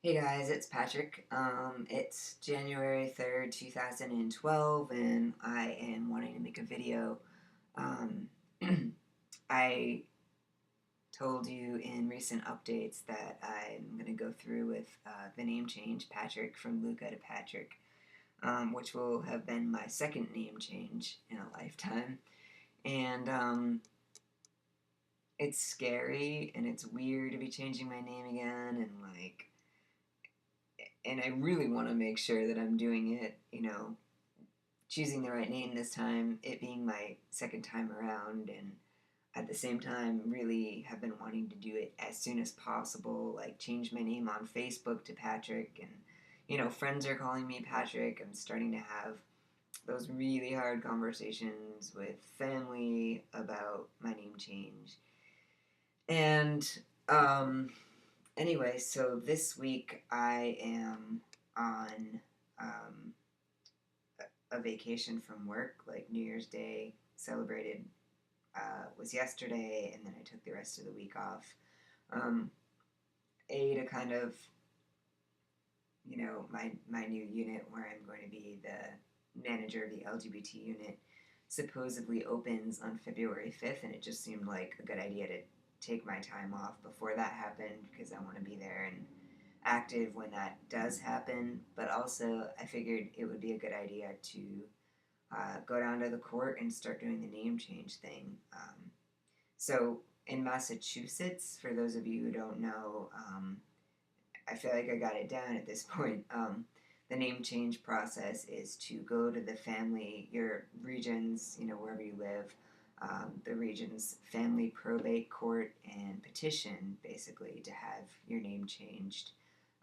Hey guys, it's Patrick. It's January 3rd, 2012, and I am wanting to make a video. Um, I told you in recent updates that I'm going to go through with the name change, Patrick, from Luca to Patrick, which will have been my second name change in a lifetime. And it's scary and it's weird to be changing my name again, and I really want to make sure that I'm doing it, choosing the right name this time, it being my second time around, and at the same time, really have been wanting to do it as soon as possible, like change my name on Facebook to Patrick, and friends are calling me Patrick. I'm starting to have those really hard conversations with family about my name change. And um, anyway, so this week I am on um, a vacation from work. Like New Year's Day celebrated was yesterday, and then I took the rest of the week off. Um, to kind of, my new unit where I'm going to be the manager of the LGBT unit supposedly opens on February 5th, and it just seemed like a good idea to take my time off before that happened because I want to be there and active when that does happen. But also, I figured it would be a good idea to go down to the court and start doing the name change thing. So in Massachusetts, for those of you who don't know, I feel like I got it down at this point. The name change process is to go to the family, your regions, wherever you live, the region's family probate court and petition basically to have your name changed.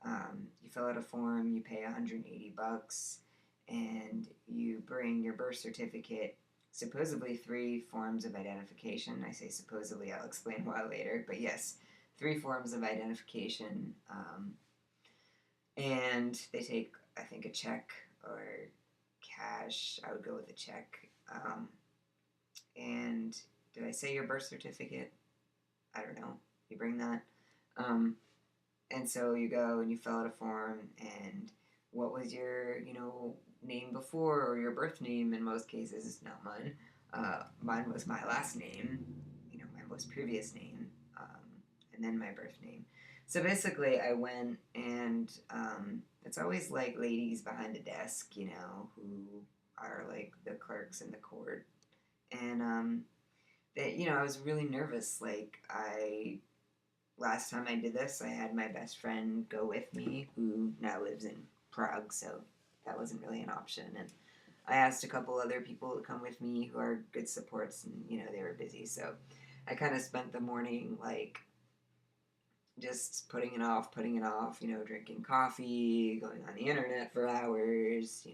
You fill out a form, you pay $180, and you bring your birth certificate, supposedly three forms of identification. I say supposedly, I'll explain why later, but yes, three forms of identification. And they take, I think, a check or cash. I would go with a check. And did I say your birth certificate? I don't know. You bring that. Um, and so you go and you fill out a form, and what was your, name before, or your birth name in most cases, not mine. Mine was my last name, my most previous name, and then my birth name. So basically, I went and it's always like ladies behind the desk, who are like the clerks in the court. And I was really nervous. Last time I did this, I had my best friend go with me, who now lives in Prague, so that wasn't really an option. And I asked a couple other people to come with me who are good supports, and they were busy, so I kind of spent the morning just putting it off, drinking coffee, going on the internet for hours,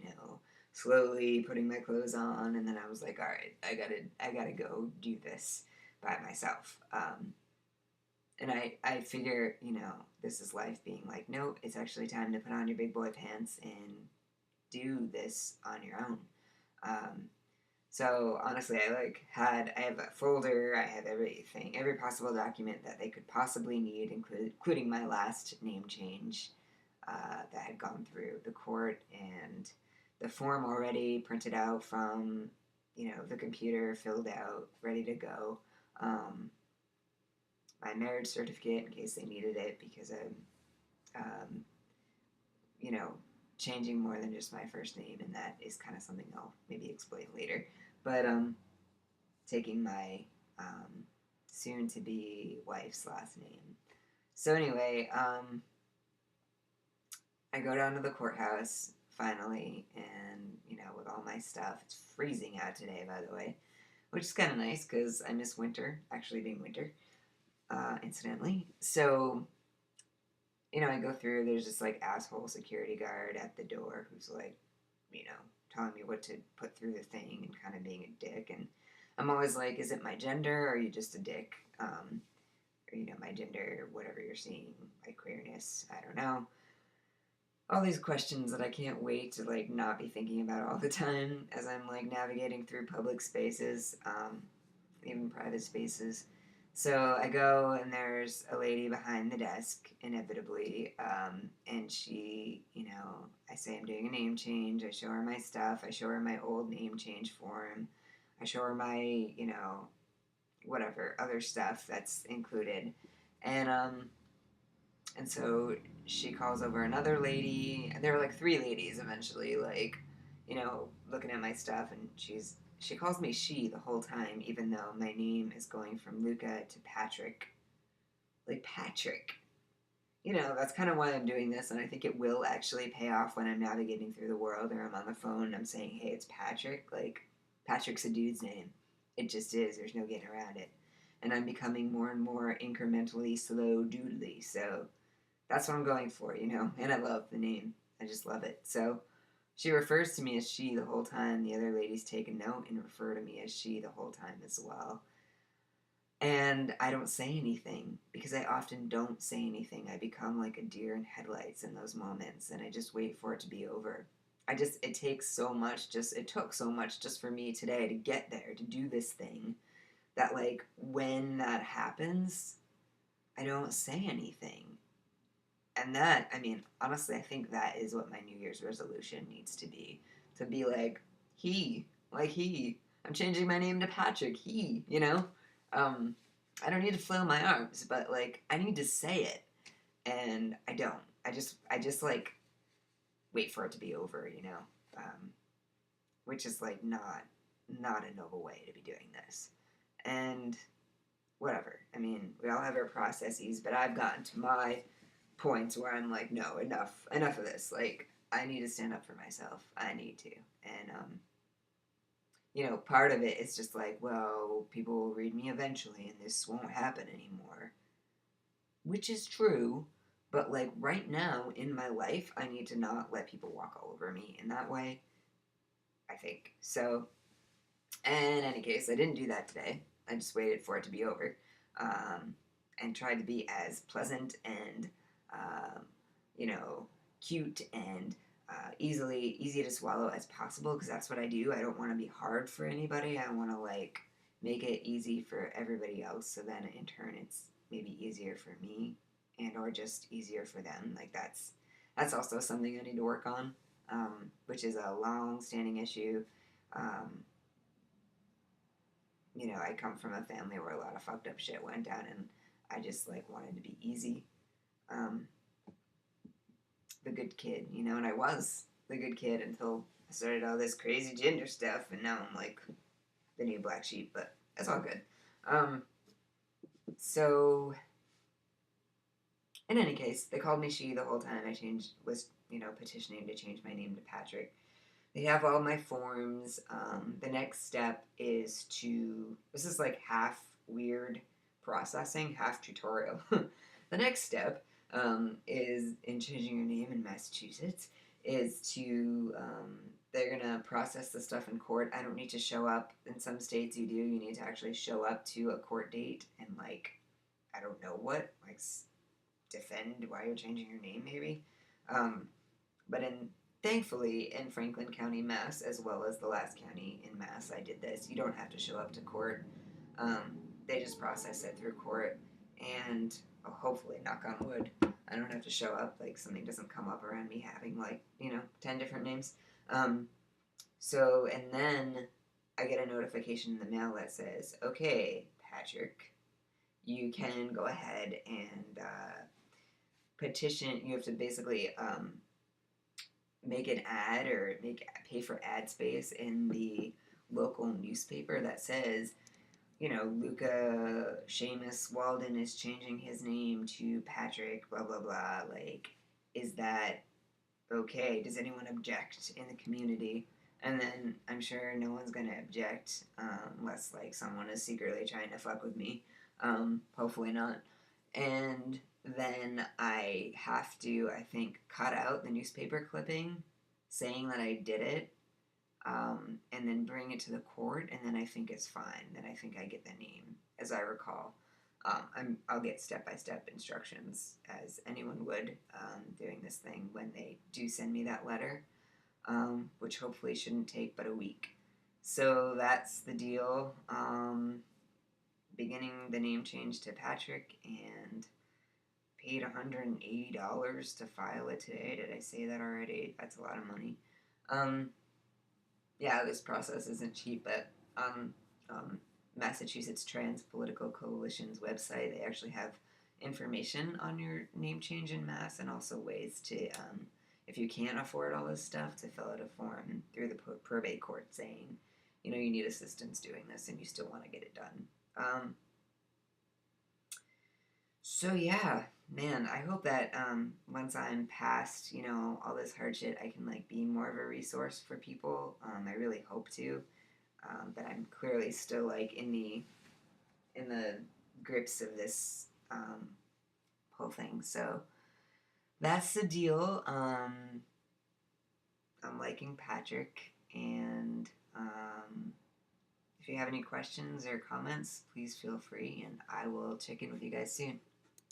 slowly putting my clothes on, and then I was like, all right, I gotta go do this by myself. And I figure, this is life being like, no, it's actually time to put on your big boy pants and do this on your own. Um, so honestly, I have a folder, I have everything, every possible document that they could possibly need, including my last name change that had gone through the court, and the form already printed out from, the computer, filled out, ready to go. My marriage certificate in case they needed it because I'm, you know, changing more than just my first name, and that is kind of something I'll maybe explain later. But taking my soon to be wife's last name. So anyway, I go down to the courthouse finally, and with all my stuff, it's freezing out today, by the way, which is kind of nice because I miss winter, actually being winter, incidentally. So I go through. There's this like asshole security guard at the door who's like, telling me what to put through the thing and kind of being a dick. And I'm always like, is it my gender, or are you just a dick? Or, my gender, whatever you're seeing, my queerness, I don't know. All these questions that I can't wait to like not be thinking about all the time as I'm like navigating through public spaces, even private spaces. So I go and there's a lady behind the desk, inevitably, and she, I say I'm doing a name change. I show her my stuff. I show her my old name change form. I show her my, whatever other stuff that's included, and and so she calls over another lady. There were like three ladies eventually, like, looking at my stuff, and she calls me she the whole time, even though my name is going from Luca to Patrick. Like Patrick. That's kind of why I'm doing this, and I think it will actually pay off when I'm navigating through the world or I'm on the phone and I'm saying, hey, it's Patrick. Like, Patrick's a dude's name. It just is. There's no getting around it. And I'm becoming more and more incrementally slow doodly. So that's what I'm going for, And I love the name. I just love it. So she refers to me as she the whole time. The other ladies take a note and refer to me as she the whole time as well. And I don't say anything because I often don't say anything. I become like a deer in headlights in those moments and I just wait for it to be over. It takes so much, it took so much just for me today to get there, to do this thing, that like when that happens, I don't say anything. And that, I mean, honestly, I think that is what my New Year's resolution needs to be. To be like, he. I'm changing my name to Patrick, he, Um, I don't need to flail my arms, but like, I need to say it. And I don't. I just like, wait for it to be over, which is like not a noble way to be doing this. And whatever. I mean, we all have our processes, but I've gotten to my points where I'm like, no, enough of this. Like, I need to stand up for myself. I need to. And part of it is just like, well, people will read me eventually and this won't happen anymore. Which is true, but like right now in my life, I need to not let people walk all over me in that way, I think. So, in any case, I didn't do that today. I just waited for it to be over, and tried to be as pleasant and, um, cute and easy to swallow as possible because that's what I do. I don't want to be hard for anybody. I want to like make it easy for everybody else. So then in turn, it's maybe easier for me and or just easier for them. Like that's also something I need to work on, which is a long-standing issue. Um, I come from a family where a lot of fucked up shit went down, and I just like wanted to be easy, um, the good kid, and I was the good kid until I started all this crazy gender stuff, and now I'm like the new black sheep, but that's all good. Um, so in any case, they called me she the whole time. I was petitioning to change my name to Patrick. They have all my forms. The next step is this is like half weird processing, half tutorial. The next step is in changing your name in Massachusetts is they're going to process the stuff in court. I don't need to show up. In some states you do. You need to actually show up to a court date and like, I don't know what, like defend why you're changing your name maybe. But thankfully in Franklin County, Mass, as well as the last county in Mass, I did this. You don't have to show up to court. They just process it through court, and hopefully, knock on wood, I don't have to show up. Like something doesn't come up around me having 10 different names. And then I get a notification in the mail that says, "Okay, Patrick, you can go ahead and petition." You have to basically make an ad or pay for ad space in the local newspaper that says, Luca Seamus Walden is changing his name to Patrick, blah, blah, blah. Like, is that okay? Does anyone object in the community? And then I'm sure no one's going to object unless, like, someone is secretly trying to fuck with me. Hopefully not. And then I have to, I think, cut out the newspaper clipping saying that I did it, and then bring it to the court, and then I think it's fine. Then I think I get the name, as I recall. I'll get step-by-step instructions, as anyone would, doing this thing when they do send me that letter, which hopefully shouldn't take but a week. So that's the deal. beginning the name change to Patrick and paid $180 to file it today. Did I say that already? That's a lot of money. Um, yeah, this process isn't cheap, but on Massachusetts Trans Political Coalition's website, they actually have information on your name change in Mass and also ways to, if you can't afford all this stuff, to fill out a form through the probate court saying, you know, you need assistance doing this and you still want to get it done. So yeah, man, I hope that once I'm past, you know, all this hardship, I can like be more of a resource for people. I really hope to, but I'm clearly still like in the grips of this whole thing. So that's the deal. I'm liking Patrick, and if you have any questions or comments, please feel free, and I will check in with you guys soon.